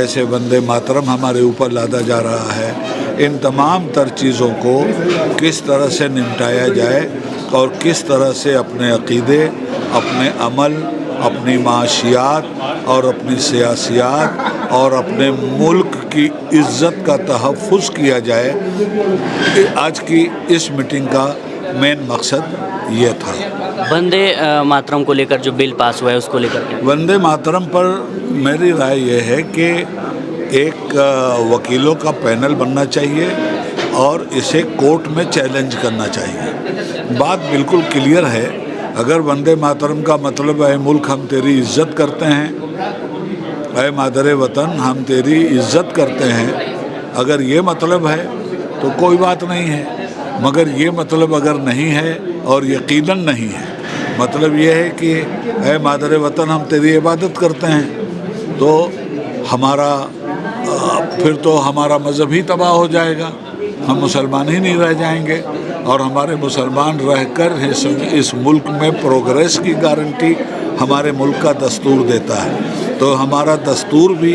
जैसे वंदे मातरम हमारे ऊपर लादा जा रहा है, इन तमाम तर चीज़ों को किस तरह से निपटाया जाए और किस तरह से अपने अक़ीदे, अपने अमल, अपनी माशियात और अपनी सियासियात और अपने मुल्क की इज़्ज़त का तहफ़्फ़ुज़ किया जाए, आज की इस मीटिंग का मेन मकसद ये था। वंदे मातरम को लेकर जो बिल पास हुआ है उसको लेकर क्या? वंदे मातरम पर मेरी राय ये है कि एक वकीलों का पैनल बनना चाहिए और इसे कोर्ट में चैलेंज करना चाहिए। बात बिल्कुल क्लियर है। अगर वंदे मातरम का मतलब है मुल्क हम तेरी इज़्ज़त करते हैं, ऐ मादरे वतन हम तेरी इज़्ज़त करते हैं, अगर ये मतलब है तो कोई बात नहीं है। मगर ये मतलब अगर नहीं है और यकीनन नहीं है, मतलब ये है कि ऐ मादरे वतन हम तेरी इबादत करते हैं, तो हमारा फिर तो हमारा मज़हब ही तबाह हो जाएगा, हम मुसलमान ही नहीं रह जाएंगे। और हमारे मुसलमान रहकर इस मुल्क में प्रोग्रेस की गारंटी हमारे मुल्क का दस्तूर देता है। तो हमारा दस्तूर भी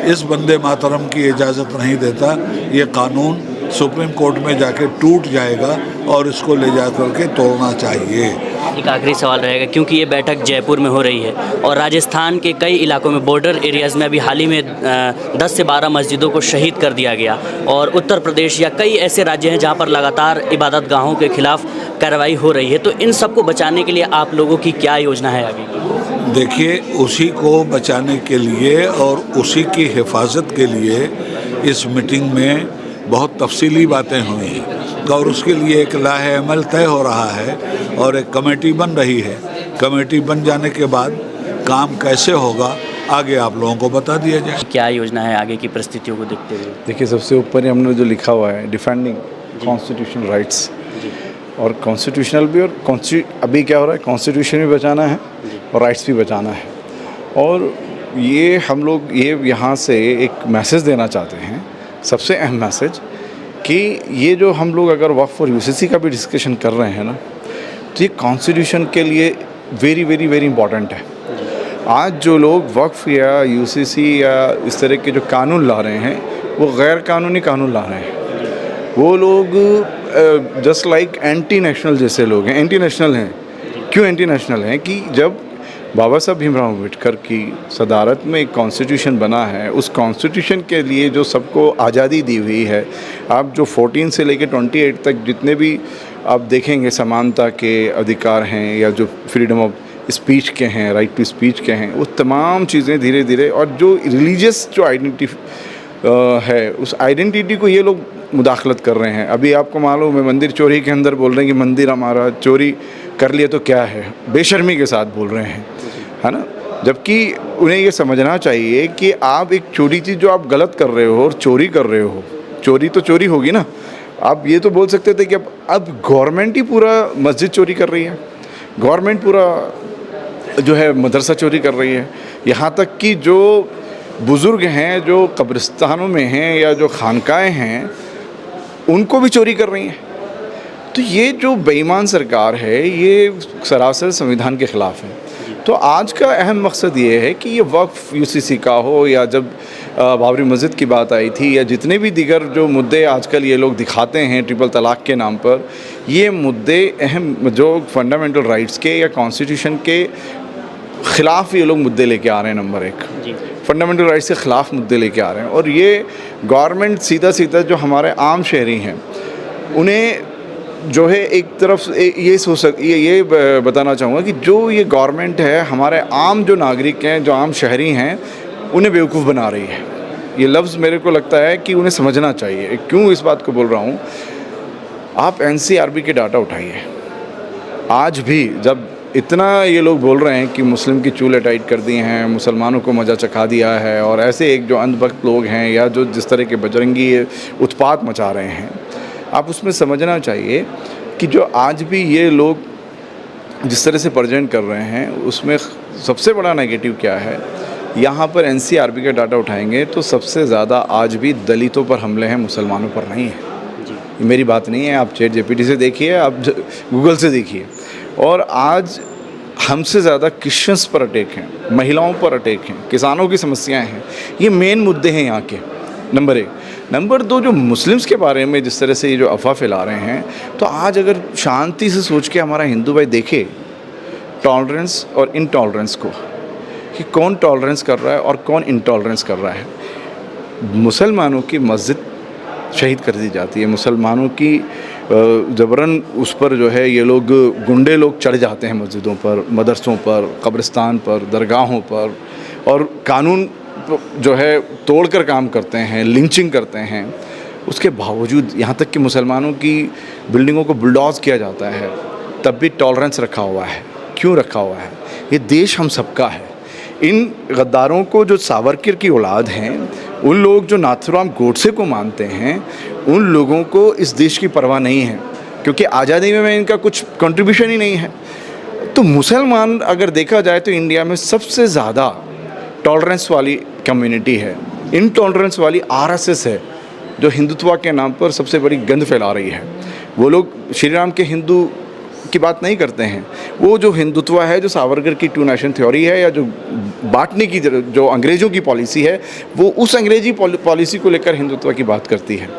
इस वंदे मातरम की इजाज़त नहीं देता। ये कानून सुप्रीम कोर्ट में जाके टूट जाएगा और इसको ले जा करके तोड़ना चाहिए। एक आखिरी सवाल रहेगा, क्योंकि ये बैठक जयपुर में हो रही है और राजस्थान के कई इलाकों में बॉर्डर एरियाज़ में अभी हाल ही में 10 से 12 मस्जिदों को शहीद कर दिया गया, और उत्तर प्रदेश या कई ऐसे राज्य हैं जहां पर लगातार इबादत गाहों के खिलाफ कार्रवाई हो रही है, तो इन सबको बचाने के लिए आप लोगों की क्या योजना है आगे की? देखिए, उसी को बचाने के लिए और उसी की हिफाजत के लिए इस मीटिंग में बहुत तफसीली बातें हुई हैं और उसके लिए एक लाहे अमल तय हो रहा है और एक कमेटी बन रही है। कमेटी बन जाने के बाद काम कैसे होगा आगे आप लोगों को बता दिया जाए। क्या योजना है आगे की परिस्थितियों को देखते हुए? देखिए, सबसे ऊपर हमने जो लिखा हुआ है डिफेंडिंग कॉन्स्टिट्यूशनल राइट्स, और कॉन्स्टिट्यूशनल भी और अभी क्या हो रहा है, कॉन्स्टिट्यूशन भी बचाना है और राइट्स भी बचाना है। और ये हम लोग यहाँ से एक मैसेज देना चाहते हैं, सबसे अहम मैसेज, कि ये जो हम लोग अगर वक्फ और यूसीसी का भी डिस्कशन कर रहे हैं ना, तो ये कॉन्स्टिट्यूशन के लिए वेरी वेरी वेरी इंपॉर्टेंट है। आज जो लोग वक्फ या यूसीसी या इस तरह के जो कानून ला रहे हैं, वो गैर कानूनी कानून ला रहे हैं। वो लोग जस्ट लाइक एंटी नेशनल जैसे लोग हैं, एंटी नेशनल हैं। क्यों एंटी नेशनल हैं? कि जब बाबा साहब भीमराव अम्बेडकर की सदारत में एक कॉन्स्टिट्यूशन बना है, उस कॉन्स्टिट्यूशन के लिए जो सबको आज़ादी दी हुई है, आप जो 14 से लेकर 28 तक जितने भी आप देखेंगे समानता के अधिकार हैं या जो फ्रीडम ऑफ स्पीच के हैं, राइट टू स्पीच के हैं, वो तमाम चीज़ें धीरे धीरे, और जो रिलीजियस जो आइडेंटिटी है, उस आइडेंटिटी को ये लोग मुदाखलत कर रहे हैं। अभी आपको मालूम है, मंदिर चोरी के अंदर बोल रहे हैं कि मंदिर हमारा, चोरी कर लिए तो क्या है, बेशर्मी के साथ बोल रहे हैं, है ना। जबकि उन्हें ये समझना चाहिए कि आप एक छोटी चीज़ जो आप गलत कर रहे हो और चोरी कर रहे हो, चोरी तो चोरी होगी ना। आप ये तो बोल सकते थे कि अब गवर्नमेंट ही पूरा मस्जिद चोरी कर रही है, गवर्नमेंट पूरा जो है मदरसा चोरी कर रही है, यहाँ तक कि जो बुज़ुर्ग हैं जो कब्रिस्तानों में हैं या जो खानकाएँ हैं, उनको भी चोरी कर रही हैं। तो ये जो बेईमान सरकार है, ये सरासर संविधान के ख़िलाफ़ है। तो आज का अहम मकसद ये है कि ये वक्फ यूसीसी का हो, या जब बाबरी मस्जिद की बात आई थी, या जितने भी दीगर जो मुद्दे आजकल ये लोग दिखाते हैं ट्रिपल तलाक़ के नाम पर, ये मुद्दे अहम जो फंडामेंटल राइट्स के या कॉन्स्टिट्यूशन के ख़िलाफ़ ये लोग मुद्दे लेके आ रहे हैं। नंबर 1, फंडामेंटल राइट्स के ख़िलाफ़ मुद्दे लेके आ रहे हैं। और ये गवर्नमेंट सीधा सीधा जो हमारे आम शहरी हैं, उन्हें जो है एक तरफ ये बताना चाहूँगा कि जो ये गवर्नमेंट है, हमारे आम जो नागरिक हैं, जो आम शहरी हैं, उन्हें बेवकूफ़ बना रही है। ये लफ्ज़ मेरे को लगता है कि उन्हें समझना चाहिए। क्यों इस बात को बोल रहा हूँ? आप एनसीआरबी के डाटा उठाइए। आज भी जब इतना ये लोग बोल रहे हैं कि मुस्लिम की चूल्हे टाइट कर दिए हैं, मुसलमानों को मज़ा चखा दिया है, और ऐसे एक जो अंधभक्त लोग हैं या जो जिस तरह के बजरंगी उत्पात मचा रहे हैं, आप उसमें समझना चाहिए कि जो आज भी ये लोग जिस तरह से प्रेजेंट कर रहे हैं, उसमें सबसे बड़ा नेगेटिव क्या है? यहाँ पर एनसीआरबी का डाटा उठाएंगे तो सबसे ज़्यादा आज भी दलितों पर हमले हैं, मुसलमानों पर नहीं है। ये मेरी बात नहीं है, आप चैट जीपीटी से देखिए, आप गूगल से देखिए। और आज हमसे ज़्यादा क्रिश्चियंस पर अटैक हैं, महिलाओं पर अटैक हैं, किसानों की समस्याएं हैं। ये मेन मुद्दे हैं यहाँ के, नंबर 1। नंबर 2, जो मुस्लिम्स के बारे में जिस तरह से ये जो अफवाह फैला रहे हैं, तो आज अगर शांति से सोच के हमारा हिंदू भाई देखे टॉलरेंस और इनटॉलरेंस को, कि कौन टॉलरेंस कर रहा है और कौन इनटॉलरेंस कर रहा है। मुसलमानों की मस्जिद शहीद कर दी जाती है, मुसलमानों की ज़बरन उस पर जो है ये लोग गुंडे लोग चढ़ जाते हैं मस्जिदों पर, मदरसों पर, कब्रिस्तान पर, दरगाहों पर, और कानून जो है तोड़कर काम करते हैं, लिंचिंग करते हैं। उसके बावजूद यहाँ तक कि मुसलमानों की बिल्डिंगों को बुलडोज किया जाता है, तब भी टॉलरेंस रखा हुआ है। क्यों रखा हुआ है? ये देश हम सबका है। इन गद्दारों को, जो सावरकर की औलाद हैं, उन लोग जो नाथुराम गोडसे को मानते हैं, उन लोगों को इस देश की परवाह नहीं है, क्योंकि आज़ादी में इनका कुछ कंट्रीब्यूशन ही नहीं है। तो मुसलमान अगर देखा जाए तो इंडिया में सबसे ज़्यादा टॉलरेंस वाली कम्युनिटी है। इनटॉलरेंस वाली आरएसएस है, जो हिंदुत्व के नाम पर सबसे बड़ी गंद फैला रही है। वो लोग श्री राम के हिंदू की बात नहीं करते हैं। वो जो हिंदुत्व है, जो सावरकर की 2 नेशन थ्योरी है, या जो बांटने की जो अंग्रेज़ों की पॉलिसी है, वो उस अंग्रेजी पॉलिसी को लेकर हिंदुत्व की बात करती है।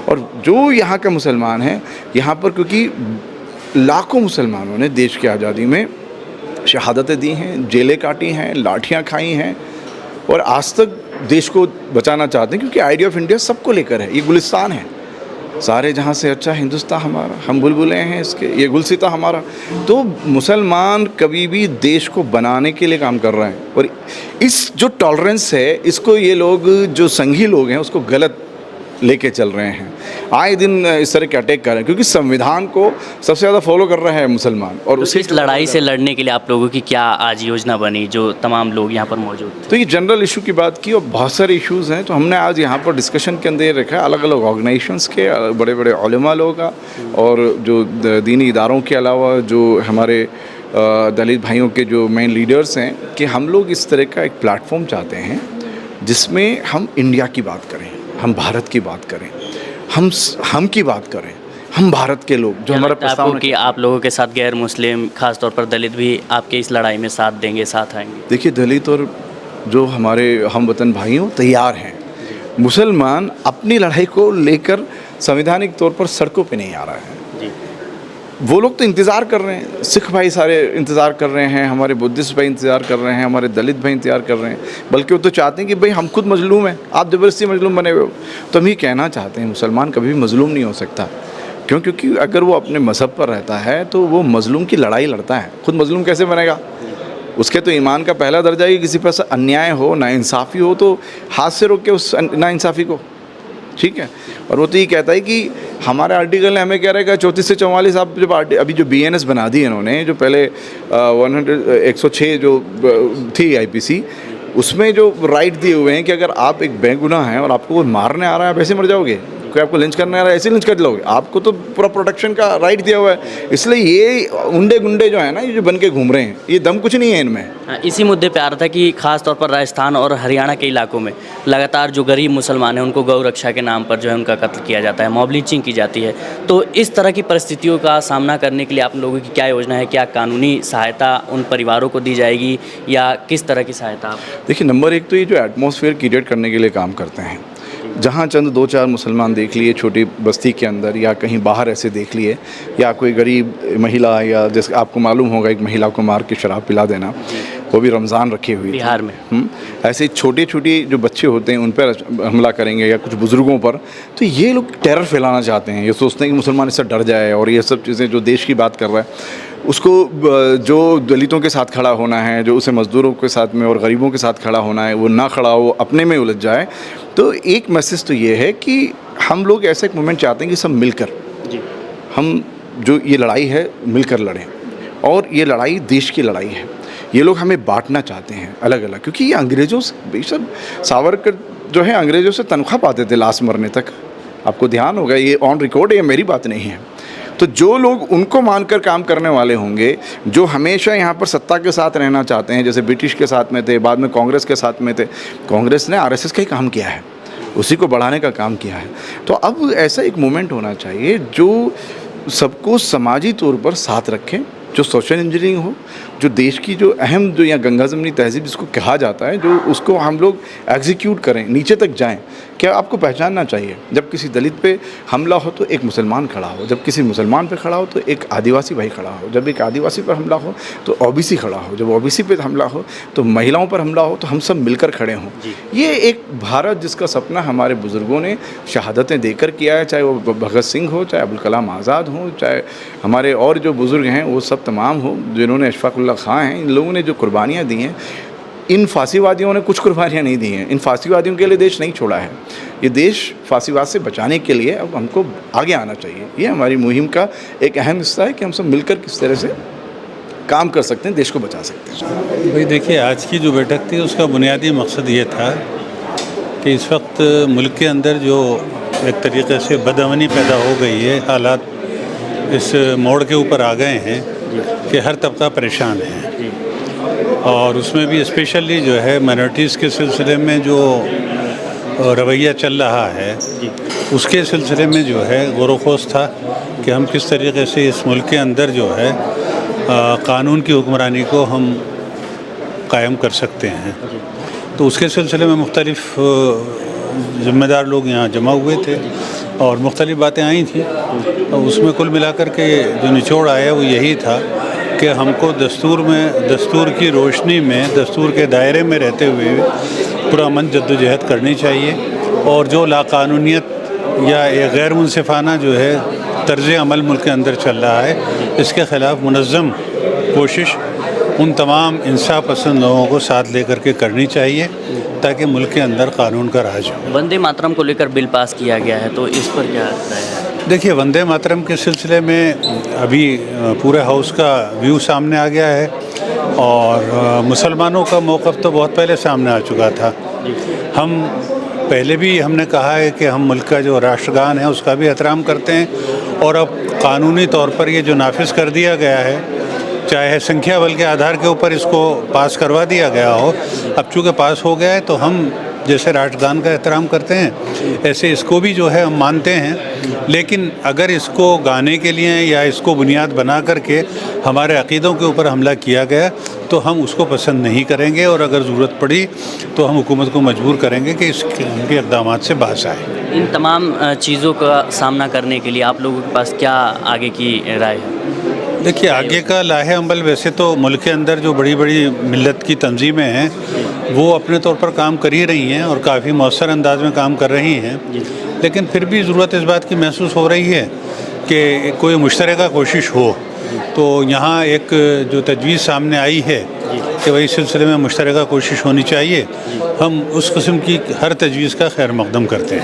और जो यहाँ का मुसलमान है, यहाँ पर क्योंकि लाखों मुसलमानों ने देश की आज़ादी में शहादतें दी हैं, जेलें काटी हैं, लाठियाँ खाई हैं, और आज तक देश को बचाना चाहते हैं, क्योंकि आइडिया ऑफ इंडिया सबको लेकर है। ये गुलिस्तान है, सारे जहाँ से अच्छा हिंदुस्तान हमारा, हम बुलबुलें हैं इसके, ये गुलसिता हमारा। तो मुसलमान कभी भी देश को बनाने के लिए काम कर रहे हैं, और इस जो टॉलरेंस है, इसको ये लोग जो संघी लोग हैं उसको गलत लेके चल रहे हैं। आए दिन इस तरह के अटैक कर रहे हैं, क्योंकि संविधान को सबसे ज़्यादा फॉलो कर रहे हैं मुसलमान। और तो इस लड़ाई से लड़ने के लिए आप लोगों की क्या आज योजना बनी, जो तमाम लोग यहाँ पर मौजूद थे? तो ये जनरल इशू की बात की, और बहुत सारे इश्यूज़ हैं। तो हमने आज यहाँ पर डिस्कशन के अंदर रखा है अलग अलग ऑर्गेनाइजेशंस के, बड़े बड़े उलेमा लोगों का, और जो दीनी इदारों के अलावा जो हमारे दलित भाइयों के जो मेन लीडर्स हैं, कि हम लोग इस तरह का एक प्लेटफॉर्म चाहते हैं जिसमें हम इंडिया की बात करें, हम भारत की बात करें, हम की बात करें, हम भारत के लोग जो हमारा प्रस्ताव कि आप लोगों के साथ गैर मुस्लिम, खासतौर पर दलित भी आपके इस लड़ाई में साथ देंगे, साथ आएंगे? देखिए, दलित और जो हमारे हम वतन भाई हो तैयार हैं। मुसलमान अपनी लड़ाई को लेकर संवैधानिक तौर पर सड़कों पे नहीं आ रहा है। वो लोग तो इंतज़ार कर रहे हैं, सिख भाई सारे इंतज़ार कर रहे हैं, हमारे बुद्धिस्ट भाई इंतज़ार कर रहे हैं, हमारे दलित भाई इंतज़ार कर रहे हैं। बल्कि वो तो चाहते हैं कि भाई हम खुद मजलूम हैं, आप ज़बरदस्ती मजलूम बने हुए हो। तो हम ये कहना चाहते हैं, मुसलमान कभी भी मजलूम नहीं हो सकता। क्यों? क्योंकि अगर वो अपने मज़हब पर रहता है तो वो मजलूम की लड़ाई लड़ता है। खुद मजलूम कैसे बनेगा? उसके तो ईमान का पहला दर्जा है कि किसी पर अन्याय हो, नाइंसाफ़ी हो, तो हाथ से रोक के उस नाइंसाफ़ी को, ठीक है। और वो तो ये कहता है कि हमारे आर्टिकल ने हमें कह रहा है कि 34 से 44 आप जब अभी जो BNS बना दी इन्होंने, जो पहले 106 जो थी IPC, उसमें जो राइट दिए हुए हैं कि अगर आप एक बेगुनाह हैं और आपको कोई मारने आ रहा है, आप ऐसे मर जाओगे। कोई आपको लिंच करने आ रहा है, ऐसे लिंच कर लोगे। आपको तो पूरा प्रोटेक्शन का राइट दिया हुआ है। इसलिए ये उंडे गुंडे जो है ना, ये जो बन के घूम रहे हैं, ये दम कुछ नहीं है इनमें। इसी मुद्दे पे आ रहा था कि खास तौर पर राजस्थान और हरियाणा के इलाकों में लगातार जो गरीब मुसलमान हैं, उनको गौ रक्षा के नाम पर जो है उनका कत्ल किया जाता है, मॉब लिंचिंग की जाती है। तो इस तरह की परिस्थितियों का सामना करने के लिए आप लोगों की क्या योजना है? क्या कानूनी सहायता उन परिवारों को दी जाएगी, या किस तरह की सहायता? देखिए, नंबर 1 तो ये जो एटमॉस्फेयर क्रिएट करने के लिए काम करते हैं। जहाँ चंद 2-4 मुसलमान देख लिए छोटी बस्ती के अंदर, या कहीं बाहर ऐसे देख लिए, या कोई गरीब महिला, या जैसे आपको मालूम होगा एक महिला को मार के शराब पिला देना, वो भी रमज़ान रखी हुई बिहार में। ऐसे छोटे जो बच्चे होते हैं उन पर हमला करेंगे, या कुछ बुज़ुर्गों पर। तो ये लोग टेरर फैलाना चाहते हैं। ये सोचते हैं कि मुसलमान इससे डर जाए, और ये सब चीज़ें जो देश की बात कर रहा है उसको, जो दलितों के साथ खड़ा होना है, जो उसे मज़दूरों के साथ में और गरीबों के साथ खड़ा होना है, वो ना खड़ा हो, अपने में उलझ जाए। तो एक मैसेज तो ये है कि हम लोग ऐसा एक मोमेंट चाहते हैं कि सब मिलकर हम जो ये लड़ाई है मिलकर लड़ें, और ये लड़ाई देश की लड़ाई है। ये लोग हमें बांटना चाहते हैं अलग अलग, क्योंकि ये अंग्रेज़ों से, बेशक सावरकर जो है अंग्रेज़ों से तनख्वाह पाते थे लास्ट मरने तक। आपको ध्यान होगा, ये ऑन रिकॉर्ड है, ये मेरी बात नहीं है। तो जो लोग उनको मानकर काम करने वाले होंगे, जो हमेशा यहाँ पर सत्ता के साथ रहना चाहते हैं, जैसे ब्रिटिश के साथ में थे, बाद में कांग्रेस के साथ में थे। कांग्रेस ने RSS का ही काम किया है, उसी को बढ़ाने का काम किया है। तो अब ऐसा एक मोमेंट होना चाहिए जो सबको समाजी तौर पर साथ रखें, जो सोशल इंजीनियरिंग हो, जो देश की जो अहम जो या गंगा जमनी तहजीब जिसको कहा जाता है, जो उसको हम लोग एग्जीक्यूट करें, नीचे तक जाएं। क्या आपको पहचानना चाहिए, जब किसी दलित पे हमला हो तो एक मुसलमान खड़ा हो, जब किसी मुसलमान पे खड़ा हो तो एक आदिवासी भाई खड़ा हो, जब एक आदिवासी पर हमला हो तो ओबीसी खड़ा हो, जब ओबीसी पे हमला हो तो महिलाओं पर हमला हो तो हम सब मिलकर खड़े हों। ये एक भारत जिसका सपना हमारे बुज़ुर्गों ने शहादतें देकर किया है, चाहे वो भगत सिंह हो, चाहे अबुल कलाम आज़ाद हो, चाहे हमारे और जो बुज़ुर्ग हैं वो सब तमाम हो, जिन्होंने अशफाक़ुल्लाह खां हैं, इन लोगों ने जो कुर्बानियाँ दी हैं। इन फांसीवादियों ने कुछ कुर्बानियाँ नहीं दी हैं, इन फांसीवादियों के लिए देश नहीं छोड़ा है। ये देश फांसीवाद से बचाने के लिए अब हमको आगे आना चाहिए। ये हमारी मुहिम का एक अहम हिस्सा है कि हम सब मिलकर किस तरह से काम कर सकते हैं, देश को बचा सकते हैं। भाई देखिए, आज की जो बैठक थी उसका बुनियादी मकसद ये था कि इस वक्त मुल्क के अंदर जो एक तरीके से बदअमनी पैदा हो गई है, हालात इस मोड़ के ऊपर आ गए हैं कि हर तबका परेशान है, और उसमें भी स्पेशली जो है माइनॉरिटीज़ के सिलसिले में जो रवैया चल रहा है उसके सिलसिले में जो है गौर-व-ख़ौज़ था कि हम किस तरीके से इस मुल्क के अंदर जो है कानून की हुक्मरानी को हम कायम कर सकते हैं। तो उसके सिलसिले में मुख्तलिफ़ ज़िम्मेदार लोग यहाँ जमा हुए थे और मुख्तलिफ़ बातें आई थी। उसमें कुल मिलाकर के जो निचोड़ आया वो यही था कि हमको दस्तूर की रोशनी में, दस्तूर के दायरे में रहते हुए पुरअमन जद्दोजहद करनी चाहिए, और जो लाकानूनियत या एक गैर मुनसिफाना जो है तर्ज़ अमल मुल्क के अंदर चल रहा है, इसके ख़िलाफ़ मुनज़्ज़म कोशिश उन तमाम इंसाफ पसंद लोगों को साथ लेकर के करनी चाहिए ताकि मुल्क के अंदर कानून का राज हो। वंदे मातरम को लेकर बिल पास किया गया है, तो इस पर क्या राय है? देखिए, वंदे मातरम के सिलसिले में अभी पूरे हाउस का व्यू सामने आ गया है, और मुसलमानों का मौक़िफ़ तो बहुत पहले सामने आ चुका था। हम पहले भी हमने कहा है कि हम मुल्क का जो राष्ट्रगान है उसका भी एहतराम करते हैं, और अब कानूनी तौर पर ये जो नाफिज कर दिया गया है, चाहे संख्या बल के आधार के ऊपर इसको पास करवा दिया गया हो, अब चूँकि पास हो गया है तो हम जैसे राष्ट्रगान का एहतराम करते हैं ऐसे इसको भी जो है हम मानते हैं। लेकिन अगर इसको गाने के लिए या इसको बुनियाद बना करके हमारे अक़ीदों के ऊपर हमला किया गया तो हम उसको पसंद नहीं करेंगे, और अगर ज़रूरत पड़ी तो हम हुकूमत को मजबूर करेंगे कि इनके इक़दामात से बाज़ आए। इन तमाम चीज़ों का सामना करने के लिए आप लोगों के पास क्या आगे की राय है? देखिए, आगे का लाहे अमल वैसे तो मुल्क के अंदर जो बड़ी बड़ी मिल्लत की तंजीमें हैं वो अपने तौर पर काम कर ही रही हैं और काफ़ी मौसर अंदाज में काम कर रही हैं, लेकिन फिर भी ज़रूरत इस बात की महसूस हो रही है कि कोई मुश्तरका कोशिश हो। तो यहाँ एक जो तजवीज़ सामने आई है कि वही सिलसिले में मुश्तरका कोशिश होनी चाहिए, हम उस किस्म की हर तजवीज़ का खैर मक़दम करते हैं।